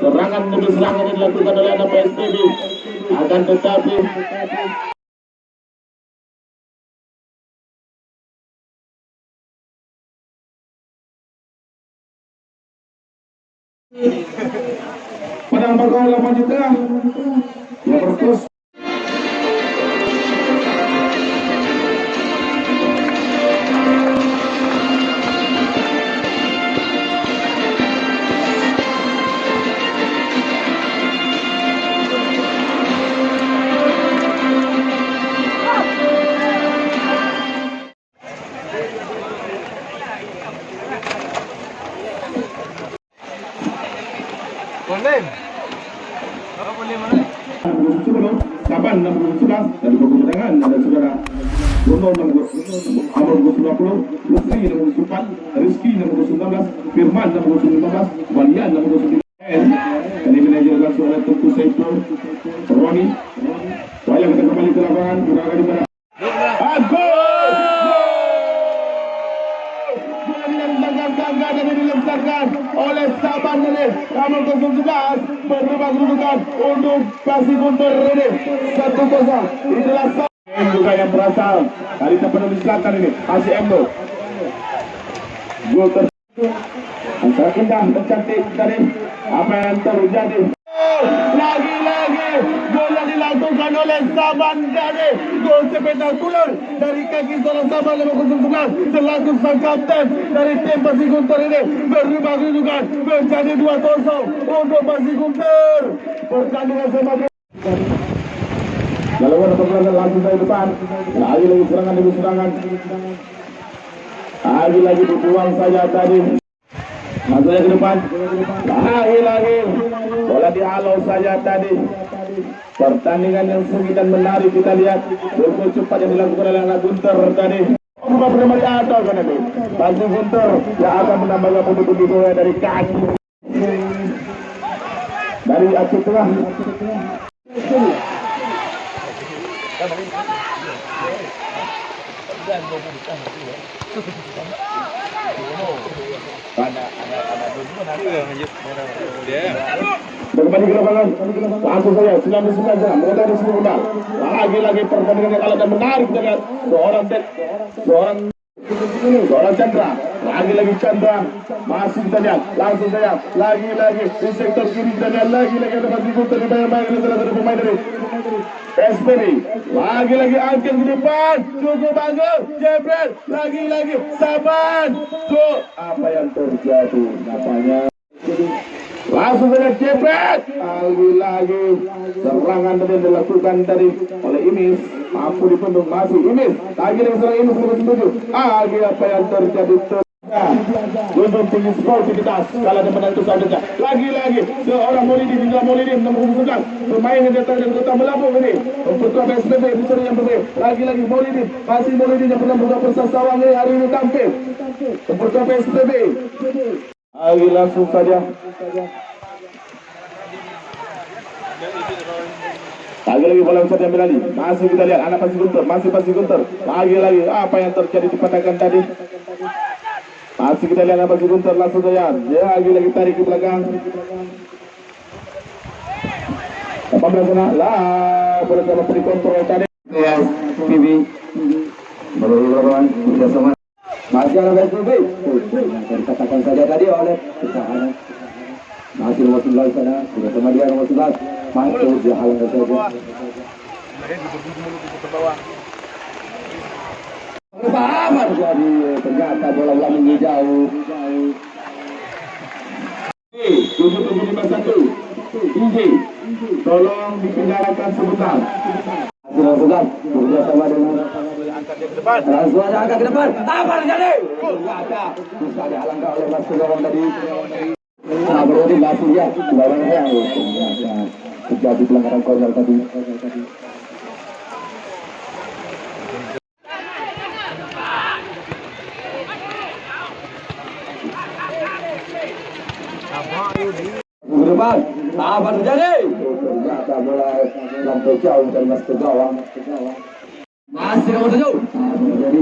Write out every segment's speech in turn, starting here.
serangan demi serangan yang dilakukan oleh anak PSBB. Akan tetapi padang bergol maju tengah ya terus Boleh. Apa boleh mana? Saban 611 dari pegunungan ada saudara Bono 620, Amor 20, Lutfi 604, Rizky 619, Firman 615, Walian 619. Ini manajer langsung oleh Tuku Saiful, Roni. Wayang kita kembali ke lapangan, gunakan di mana? Dan dilemparkan oleh Saban ini nomor 11 berubah kedudukan untuk Pasir Guntur ini 1-0. Itulah juga yang berasal dari Tapanuli Selatan ini Haji Embo. Gol antara indah dan cantik dari apa yang terjadi. Lagi-lagi gol yang dilakukan oleh Saban dari gol spektakuler dari kaki seorang Saban 5-11 selaku sang kapten dari tim Pasir Guntur ini berubah kedudukan menjadi 2-0 untuk Pasir Guntur. Pertandingan semakin lalu pertandingan langsung dari depan, lagi serangan demi serangan, lagi dibuang saja tadi. Masuknya ke depan, lagi bola dihalau saja tadi. Pertandingan yang sengit dan menarik kita lihat, gol cepat yang dilakukan oleh anak Guntur tadi. Berubah pertama di atas kan itu, Pasir Guntur yang akan menambahkan pundi-pundi bola dari kaki dari atas tengah. Kembali ke lapangan, langsung saja 99 jam, mereka di sini benar. Lagi pertandingan yang alat dan menarik dengan seorang Chandra, lagi Chandra, masih kita lihat, langsung saja, lagi di sektor kiri kita lihat, lagi ada Pasir Guntur di bayang-bayang ini salah satu pemain dari PSBB, lagi angkat ke depan, cukup bagus, jebret, lagi Saban, tuh apa yang terjadi, namanya langsung saja jebret, lagi serangan yang dilakukan oleh Imis, mampu dipendung masih Imis, lagi serangan Imis 57, apa yang terjadi untuk tinggi sportivitas kalau ada menang itu saudara. Lagi seorang Maulidin 611 pemain yang datang dari kota Melabuh ini untuk PSBB musuh yang berbeda. Lagi Maulidin, masih Maulidin yang pernah bergabung bersama Sawang ini hari ini tampil untuk PSBB. Langsung saja. Lagi bola bisa diambil lagi. Masih kita lihat anak Pasir Guntur, Pasir Guntur. Lagi apa yang terjadi di patakan tadi? Masih kita lihat Pasir Guntur langsung saja. Ya, lagi tarik ke belakang. 18 sana. Bola dapat dikontrol tadi. Ya, PB. Bola lawan bersama. Masih ada PSBB. Dikatakan saja tadi oleh pertahanan. Masih nomor 11 sana. Bersama dia nomor 11. Masuk dia halang saja. Apa terjadi? Ternyata bola ulang jauh. 751 Tinggi, tolong dipindahkan sebentar. Sebentar, bekerjasama dengan langsung aja angkat ke depan. Apa terjadi? Ternyata bisa dihalangkan oleh Mas Gawang tadi. Nah, berarti langsung ya bawahnya terjadi pelanggaran konyol tadi. Depan, apa terjadi? Ternyata bola sampai jauh dari Mas Gawang. Masih nomor 7. Jadi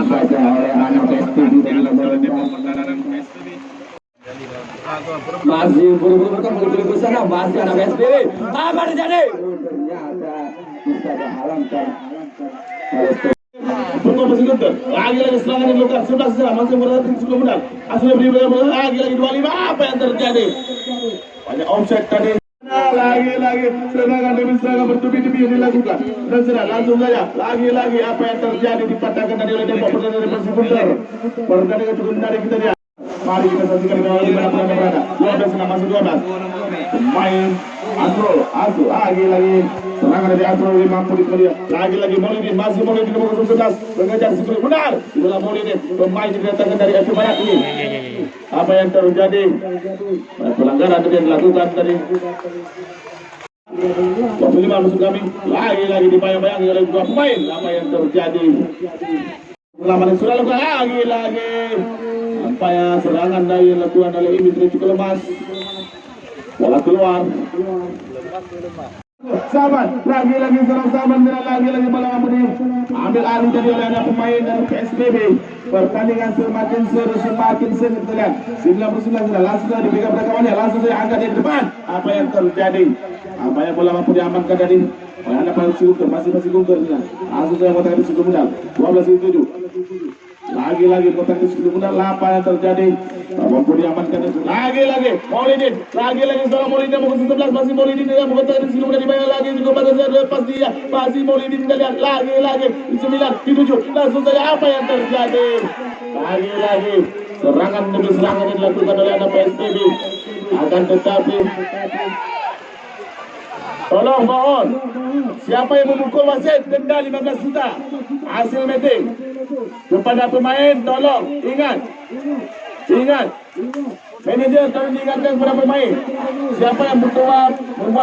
saja oleh anak PSBB dari nomor 5. Masih buru-buru kembali ke sana, masih ada PSBB. Apa terjadi? Ternyata bisa dihalalkan. Tunggu masih guntur. Lagi serangan yang dilakukan 11 serangan masih berada sebelum menang. Asli beri lagi 25. Apa yang terjadi? Banyak offset tadi. Lagi serangan demi serangan bertubi-tubi yang dilakukan dan serang langsung saja lagi apa yang terjadi dipatahkan tadi oleh Depok pertandingan Persib Guntur. Pertandingan cukup menarik kita lihat. Mari kita saksikan di mana pun Anda berada. 12 enam masih 12. Pemain Asrul lagi serangan dari Asrul mampu dikejar. Lagi Maulidin masih Maulidin nomor 11 mengejar Sipri benar. Itulah Maulidin pemain yang didatangkan dari FC Barat ini. Apa yang terjadi? Pelanggaran yang dilakukan tadi. 25 musuh kami lagi dibayang-bayangi oleh dua pemain. Apa yang terjadi? Perlawanan sudah lakukan lagi. Apa ya serangan dari lakukan oleh Imitri cukup lemas. Bola keluar. Sahabat, lagi serang sahabat dan lagi bola ambil alih dari oleh anak pemain dari PSBB. Pertandingan semakin seru, semakin sengit terlihat. 99 langsung saja diberikan perekamannya, langsung saja angkat di depan. Apa yang terjadi? Apa yang bola mampu diamankan tadi? Oleh anak pemain Guntur, masih Guntur. Langsung saja kotak di Suku Muda. 12-7. Lagi kotak di Suku Muda. Apa yang terjadi? Mampu diamankan lagi Maulidin, lagi seorang Maulidin nomor 11 masih Maulidin yang mengkotak di Suku Muda dibayar lagi juga pada saat lepas dia masih Maulidin kita lihat lagi di 9 di 7 langsung saja apa yang terjadi? Lagi serangan demi serangan yang dilakukan oleh anak PSBB akan tetapi tolong mohon siapa yang memukul wasit denda 15 juta hasil meeting kepada pemain. Tolong ingat manajer tolong diingatkan kepada pemain siapa yang membuat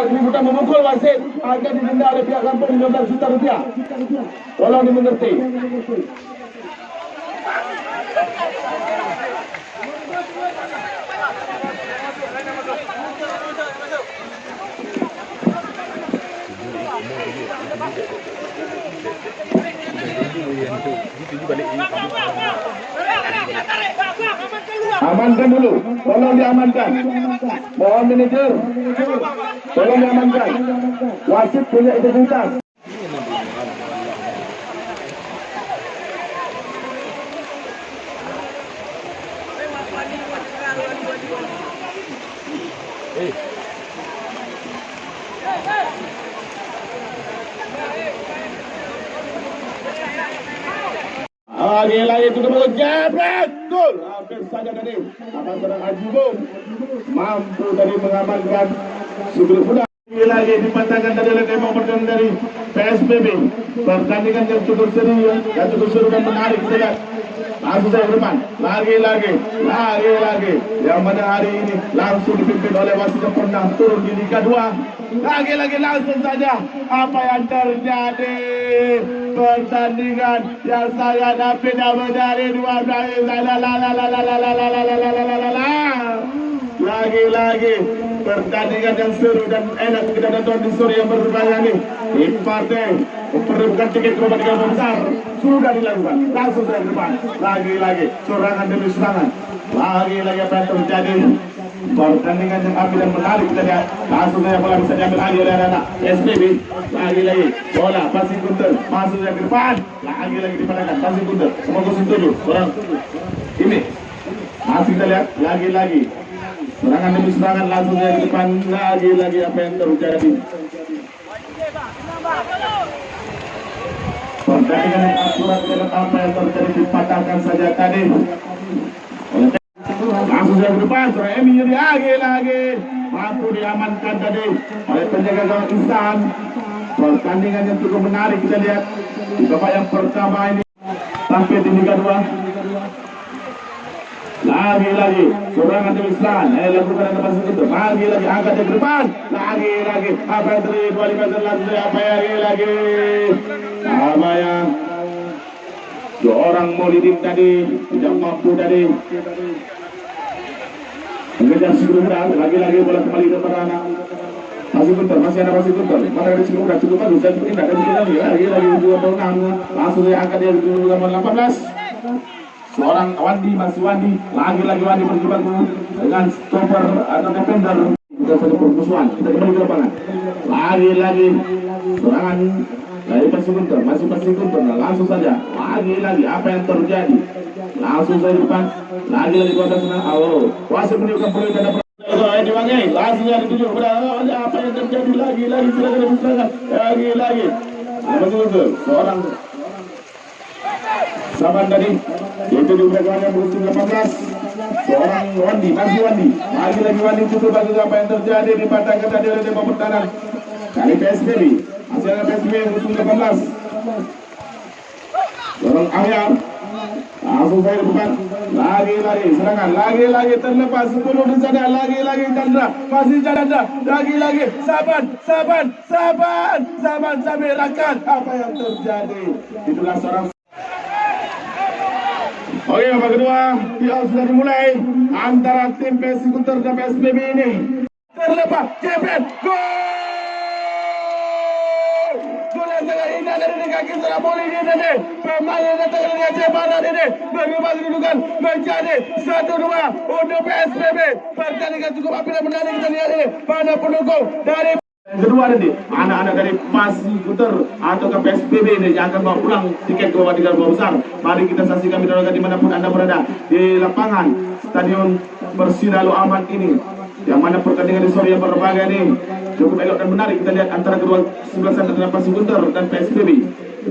keributan memukul wasit akan didenda oleh pihak kampung 15 juta rupiah. Tolong dimengerti. Amankan dulu, tolong diamankan. Mohon manajer, tolong diamankan. Wasit punya integritas. Lagi itu kemudian jebret gol. Hampir saja tadi akan serang Ajibum mampu tadi mengamankan Sugeng Muda. Lagi dipatahkan tadi oleh Depok pertandingan dari PSBB. Pertandingan yang cukup seru dan menarik kita lihat. Langsung saya ke depan, lagi yang mana hari ini langsung dipimpin oleh wasit yang pernah turun di Liga 2. Lagi langsung saja apa yang terjadi? Pertandingan yang sangat dapat dari dua belas. Lagi pertandingan yang seru dan enak kita nonton di sore yang berbahagia ini. Di partai memperebutkan tiket pertandingan besar sudah dilakukan. Langsung saya ke depan. Lagi serangan demi serangan. Lagi apa yang terjadi? Pertandingan yang api dan menarik kita lihat. Langsung saya bola bisa diambil alih oleh anak SPB. Lagi bola Persib Guntur masuk ke depan. Lagi dipandangkan Persib Guntur. Semoga 07 orang ini masih kita lihat lagi serangan demi serangan langsung saya ke depan. Lagi apa yang terjadi? Pertandingan yang akurat dengan apa yang terjadi dipatahkan saja tadi. Langsung saya ke depan, seorang Emi jadi lagi mampu diamankan tadi oleh penjaga gawang Ihsan. Pertandingan yang cukup menarik kita lihat di babak yang pertama ini sampai di Liga 2. Lagi serangan demi serangan lakukan dengan Persib Guntur. Lagi angkat ke depan. Lagi apa yang terjadi? 25 langsung apa lagi apa yang seorang Maulidin tadi tidak mampu tadi mengejar Sugeng Muda. Lagi bola kembali kepada anak Persib Guntur. Masih ada Persib Guntur. Mana dari Sugeng Muda cukup bagus dan cukup indah dan cukup lagi 26. Langsung saya angkat dia 18. seorang Wandi, masih Wandi, lagi-lagi Wandi berjibaku dengan stopper atau defender. Kita satu permusuhan, kita kembali ke lapangan. Lagi-lagi serangan dari Persib Guntur, masih Persib Guntur. Langsung saja, lagi-lagi apa yang terjadi? Langsung saja di depan, lagi-lagi kuasa senang. Wasit menunjukkan peluit dan diwangi, langsung saja dituju. Apa yang terjadi? Lagi-lagi serangan, lagi-lagi. Persib Guntur, seorang Saban tadi itu di belakangnya berusia 18, seorang Wandi, masih Wandi, lagi-lagi Wandi tutup bagi apa yang terjadi, dipatahkan tadi oleh Dewa Pertahanan kali PSBB, masih ada PSBB berusia 18, seorang Ahyar, langsung saya depan, lagi-lagi serangan, lagi-lagi terlepas 10 di sana, lagi-lagi Chandra, masih Chandra, lagi-lagi Saban sampai rakan, apa yang terjadi? Itulah seorang. Oke, babak kedua ya sudah dimulai antara tim PSI Guntur dan PSBB ini. Terlepas, jebret, gol! Gol yang sangat indah dari kaki seorang Moli ini. Pemain yang datang dari Aceh Barat ini berubah kedudukan menjadi 1-2 untuk PSBB. Pertandingan cukup apabila menarik kita lihat ini. Para pendukung dari yang kedua nanti anak-anak dari PSI Guntur atau ke PSBB ini yang akan bawa pulang tiket ke babak 32 besar. Mari kita saksikan video dimanapun anda berada di lapangan Stadion Persiralu Ahmad ini, yang mana pertandingan di sore yang berbagai ini cukup elok dan menarik. Kita lihat antara kedua sebelasan antara PSI Guntur dan PSBB,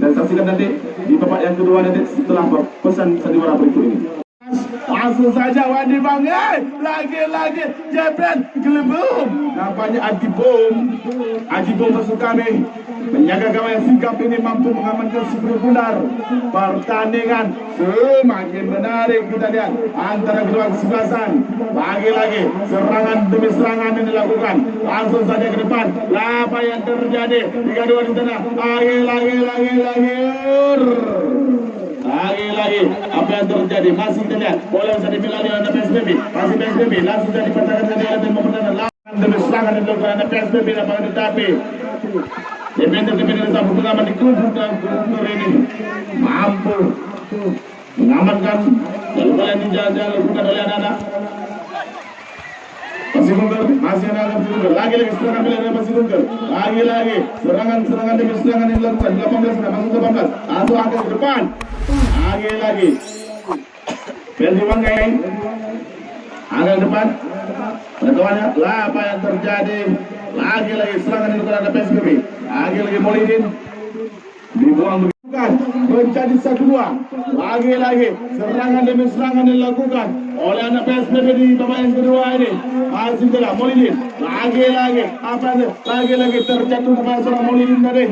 dan saksikan nanti di babak yang kedua nanti setelah pesan sandiwara berikut ini. Langsung saja Wandi Bangai, lagi-lagi jebret gelembung. Nampaknya Aji Bom masuk kami menjaga gawang yang sigap ini mampu mengamankan sebelum benar. Pertandingan semakin menarik kita lihat antara kedua kesebelasan. Lagi-lagi serangan demi serangan yang dilakukan. Langsung saja ke depan. Apa yang terjadi? 3-2 di tengah. Lagi-lagi apa yang terjadi? Masih kita lihat bola bisa dipilih oleh PSBB, masih PSBB langsung jadi dipatahkan saja oleh tim pemenang. Lawan demi serangan yang dilakukan oleh PSBB, nampaknya tetapi defender sambut pengaman di kubu dan Guntur ini mampu mengamankan lalu bola yang dilakukan oleh anak-anak Persib Guntur. Masih ada Persib Guntur, lagi-lagi serangan oleh Persib Guntur, lagi-lagi serangan demi serangan yang dilakukan 18 masuk 18, langsung angkat ke depan. Lagi-lagi Persib Banggai angkat ke depan. Pengetahuannya lah apa yang terjadi. Lagi-lagi serangan yang dilakukan oleh PSBB, lagi-lagi Molidin dibuang bukan menjadi 1-2. Lagi-lagi serangan demi serangan dilakukan oleh anak PSBB di babak yang kedua ini. Masih tidak Molidin, lagi-lagi apa itu? Lagi-lagi terjatuh kepada seorang Molidin tadi.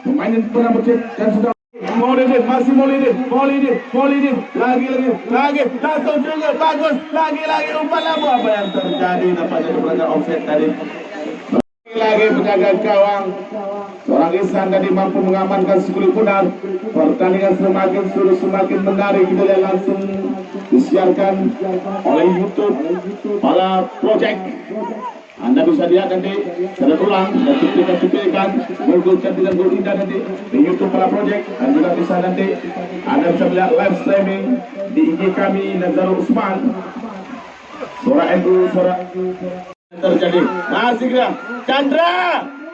Pemain yang pernah bercet dan sudah Molidin, masih Molidin, lagi langsung juga bagus, lagi umpan lampu. Apa yang terjadi? Nampaknya berada offset tadi. Lagi penjaga gawang seorang Ihsan tadi mampu mengamankan sekali benar. Pertandingan semakin menarik. Kita lihat langsung disiarkan oleh YouTube Pala Project. Anda bisa lihat nanti secara ulang dan cuplikan gol-gol dengan gol indah nanti di YouTube Pala Project, dan juga bisa nanti Anda bisa melihat live streaming di IG kami Nazarul Usman. Suara NU, suara terjadi. Masih kira Chandra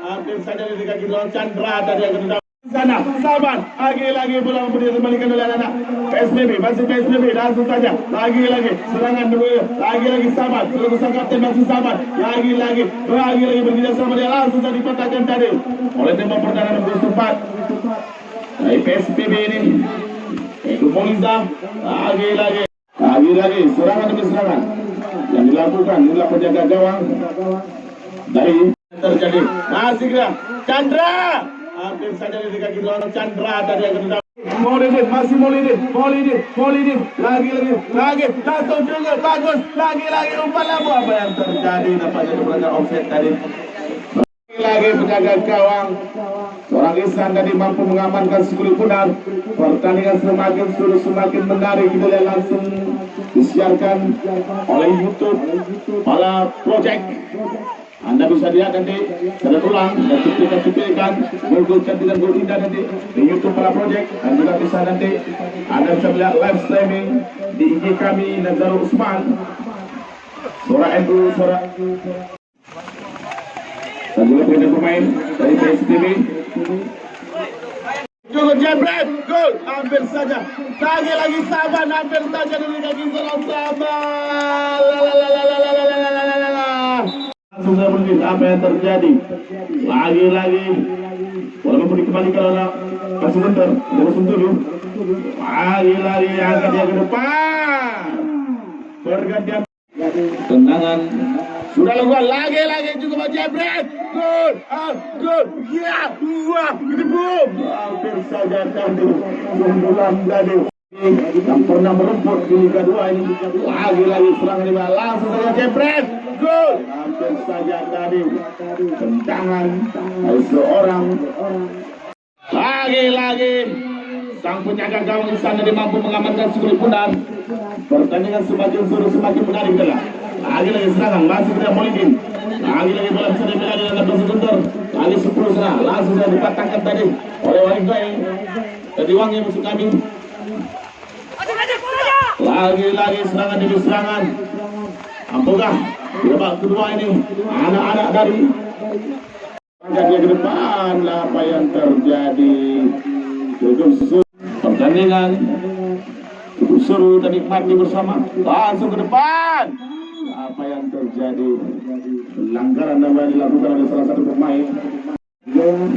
hampir saja di kaki lawan Chandra tadi yang kedua sana. Saban lagi-lagi bola dikembalikan oleh anak PSBB, masih PSBB langsung saja lagi-lagi serangan dulu, lagi-lagi Saban selalu sang kapten, masih Saban lagi-lagi bergerak sama dia, langsung saja dipatahkan tadi oleh tembak pertahanan nomor 4 dari PSBB ini. Itu Poliza lagi-lagi serangan demi serangan yang dilakukan oleh penjaga gawang dari terjadi. Masih kira Chandra hampir saja di kaki lawan Chandra tadi yang kedua. Molidin, masih Molidin, lagi langsung juga bagus, lagi umpan lampu. Apa yang terjadi? Nampaknya berada offset tadi. Lagi penjaga gawang seorang Ihsan tadi mampu mengamankan sekali benar. Pertandingan semakin menarik. Kita lihat langsung disiarkan oleh YouTube Pala Project. Anda bisa lihat nanti saya ulang dan cuplikan gol cantik dan gol indah nanti di YouTube Para Project, dan juga bisa nanti Anda bisa melihat live streaming di IG kami Nazarul Usman, Suara NU, Suara, dan juga pemain dari PSTV. Cukup jebret, gol, hampir saja. Lagi Saban, hampir saja dari kaki seorang Saban. Langsung saya melihat apa yang terjadi. Lagi-lagi, walaupun dikembalikan oleh masih bentar, langsung dulu. Lagi-lagi angkat dia ke depan. Pergantian tendangan. Sudah lakukan lagi juga jebret. Gol, gol, ya, wah, ini boom. Hampir saja tadi sundulan tadi yang pernah merebut di Liga 2 ini. Lagi serangan ini langsung saja jebret. Gol, hampir saja tadi tendangan dari seorang. Lagi sang penjaga gawang di sana dia mampu mengamankan Sugri Pundar. Pertandingan semakin seru, semakin menarik adalah. Lagi serangan masih tidak Molidin. Lagi bola bisa dibela di dalam posisi guntur. Lagi 10 serang langsung saja dipatahkan tadi oleh Wahidai. Tadi Wangi musuh kami. Lagi serangan demi serangan. Ampukah babak kedua ini anak-anak dari angkat dia ke depan. Apa yang terjadi? Cukup seru pertandingan, cukup seru dan nikmati bersama. Langsung ke depan. Apa yang terjadi? Pelanggaran yang dilakukan oleh salah satu pemain.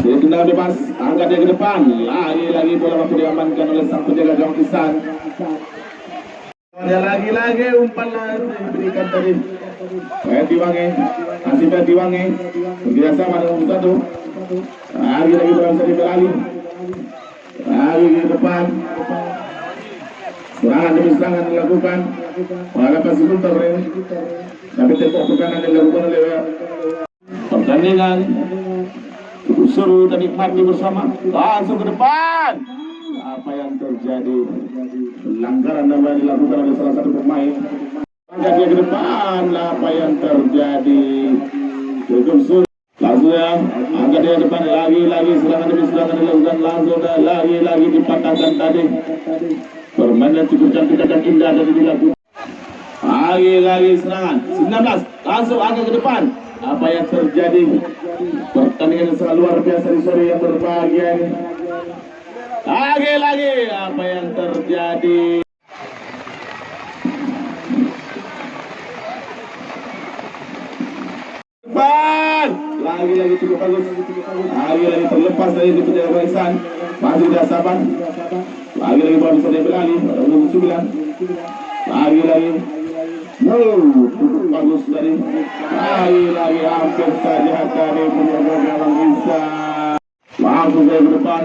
Dia tendangan bebas, angkat dia ke depan. Lagi bola waktu diamankan oleh sang penjaga gawang Kisan. Ada lagi umpan diberikan tadi. Diwangi, masih Diwangi. Bekerjasama dengan satu. Lagi bola bisa dibelali. Lagi ke depan. Serangan demi serangan dilakukan. Walaupun sebentar ini, tapi tepuk tekanan dilakukan oleh pertandingan. Cukup seru dan nikmati bersama. Langsung ke depan. Apa yang terjadi? Pelanggaran yang dilakukan oleh salah satu pemain. Angkat dia ke depan. Apa yang terjadi? Cukup seru. Langsung ya, angkat dia ke depan. Lagi serangan demi serangan dilakukan. Langsung lagi dipatahkan tadi. Permainan cukup cantik dan indah dari dilakukan. Lagi serangan 19 langsung angkat ke depan. Apa yang terjadi? Pertandingan yang sangat luar biasa di sore yang berbahagia ini. Lagi apa yang terjadi? Depan lagi cukup bagus. Lagi terlepas dari penjaga barisan. Masih tidak sabar. Lagi bola bisa dibelali pada umur 9. Lagi cukup bagus dari. Lagi hampir saja dari penjaga gawang bisa. Langsung ke depan.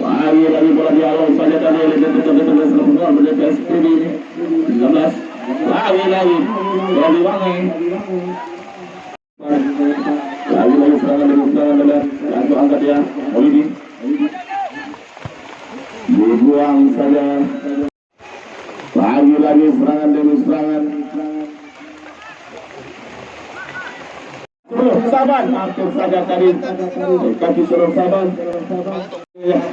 Lagi bola dialog saja dari tetap menjadi PSPB ini 19. Lagi bola Diwangi. Lagi serangan dan langsung angkat ya Molidi. Dibuang saja. Lagi serangan demi serangan. Saban hampir saja tadi kaki seorang Saban.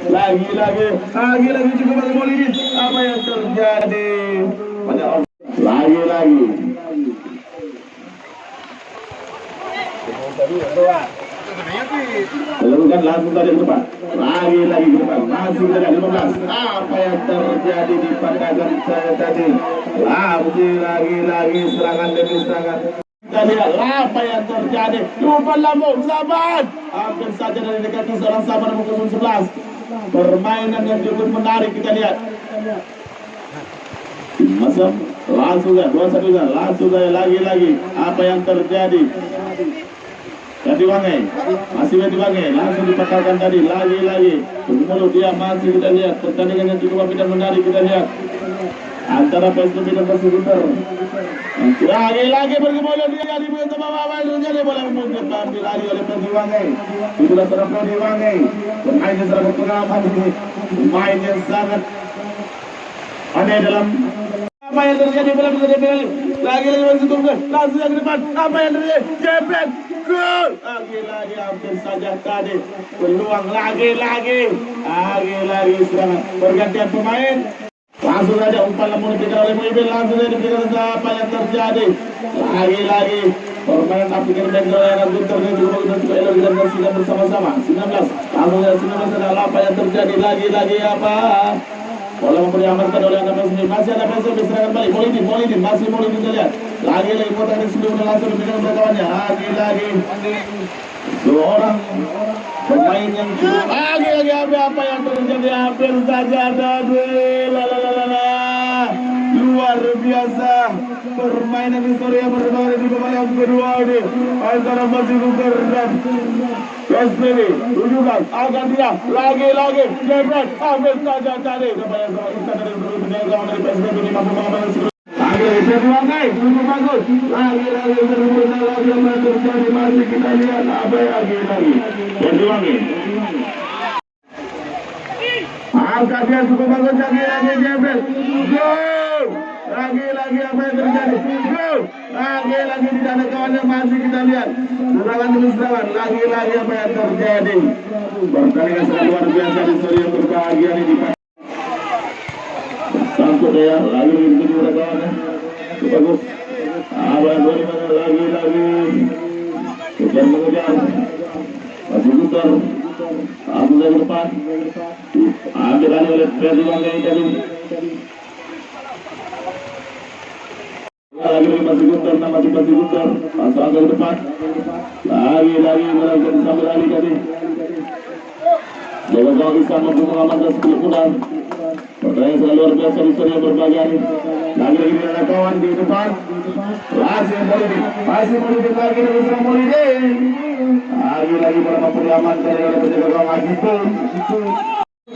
Lagi juga bagi Molidi. Apa yang terjadi? Lagi. Lakukan langsung tadi ke depan. Lagi ke depan. Masih tidak 15. Apa yang terjadi di pandangan saya tadi? Lagi serangan demi serangan. Kita lihat apa yang terjadi. Umpan lambung Saban. Hampir saja dari dekat seorang Saban nomor 11. Permainan yang cukup menarik kita lihat. Masuk langsung ya 2-1 langsung ya lagi. Apa yang terjadi? Diwangi, masih Diwangi, langsung dipatahkan tadi, lagi. Mulut dia masih kita lihat, pertandingan yang cukup apik dan menarik kita lihat antara PSPB dan Persibunter. Lagi bergemulut dia di bawah jadi bola memuncul diambil lagi oleh Diwangi. Itulah seorang Diwangi, pemain yang sangat pengalaman ini, pemain yang sangat aneh dalam Apa yang terjadi? Lagi-lagi masih tunggu. Langsung yang ke depan. Apa yang terjadi? Jebret. Gol. Lagi-lagi hampir saja tadi. Peluang lagi-lagi serangan. Pergantian pemain. Langsung saja umpan lamun diberikan oleh Muhibin. Langsung saja diberikan apa yang terjadi. Lagi-lagi permainan African Background yang Guntur dan juga Elok dan Sinan bersama-sama. 19. Langsung saja 19 adalah apa yang terjadi. Lagi-lagi apa? Bola memberi amankan oleh anak Messi. Masih ada Messi diserahkan balik. Molidin masih Molidin kita lihat. Lagi-lagi potongan sebelumnya langsung diberikan kepada kawannya. Lagi-lagi seorang pemain yang lagi-lagi apa yang terjadi, hampir saja ada duel. Luar biasa permainan Historia berkembang di babak yang kedua ini antara Masih Guntur dan PSBB. Tujukan akan dia lagi-lagi Jebret hampir saja tadi kepada kita dari penjaga dari PSBB ini mampu mengamankan sebelum lagi-lagi peluang cukup bagus. Lagi-lagi berusaha lagi yang terjadi. Masih kita lihat apa lagi-lagi peluang angkat dia cukup bagus. Lagi-lagi Jebret gol. Lagi-lagi apa yang terjadi? Gol. Lagi-lagi tidak ada kawan yang masih kita lihat. Serangan demi serangan. Lagi-lagi apa yang terjadi? Pertandingan sangat luar biasa di seri yang berbahagia ini. Sangkut ya. Lagi-lagi begitu ada kawannya. Bagus. Apa yang terjadi? Lagi-lagi kejar mengejar. Masih Guntur. Aku dari depan. Ambil alih oleh Ferdi Wanggai tadi. Lagi-lagi masih Guntur, masih Guntur. Pasang ke depan. Lagi-lagi melakukan sambil alih tadi. Jaga gawang bisa mampu mengamankan 10 kudang. Pertandingan sangat luar biasa di seri yang berbahagia ini. Lagi-lagi ada kawan di depan. Masih Molidin lagi dengan serang Molidin. Lagi-lagi para mampu diamankan oleh penjaga gawang Agipul.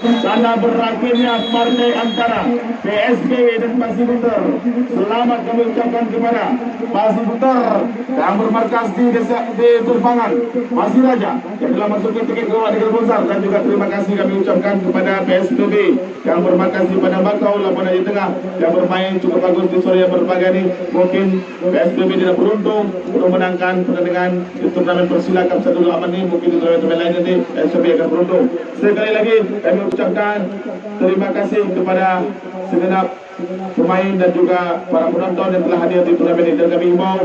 Karena berakhirnya partai antara PSBW dan Masih Guntur. Selamat kami ucapkan kepada Masih Guntur yang bermarkas di Turpangan Masih Raja yang telah masuk ke tiket ke Wadikal Bonsar, dan juga terima kasih kami ucapkan kepada PSBB yang bermarkas di Padang Bakau, Labuan Bajo Tengah yang bermain cukup bagus di sore yang berbahagia ini. Mungkin PSBB tidak beruntung untuk menangkan pertandingan di turnamen Persila Cup 1 Aman ini. Mungkin di turnamen lain nanti PSBB akan beruntung. Sekali lagi kami ucapkan terima kasih kepada segenap pemain dan juga para penonton yang telah hadir di turnamen ini, dan kami himbau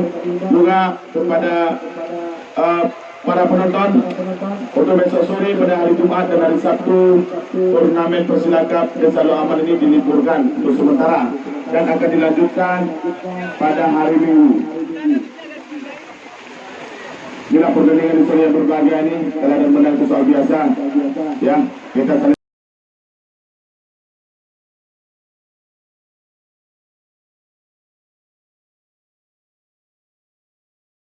juga kepada para penonton untuk besok sore pada hari Jumat dan hari Sabtu turnamen Persila Cup Desa Lo Aman ini diliburkan untuk sementara dan akan dilanjutkan pada hari Minggu. Bila pertandingan di sore yang berbahagia ini telah dan menang soal biasa ya, kita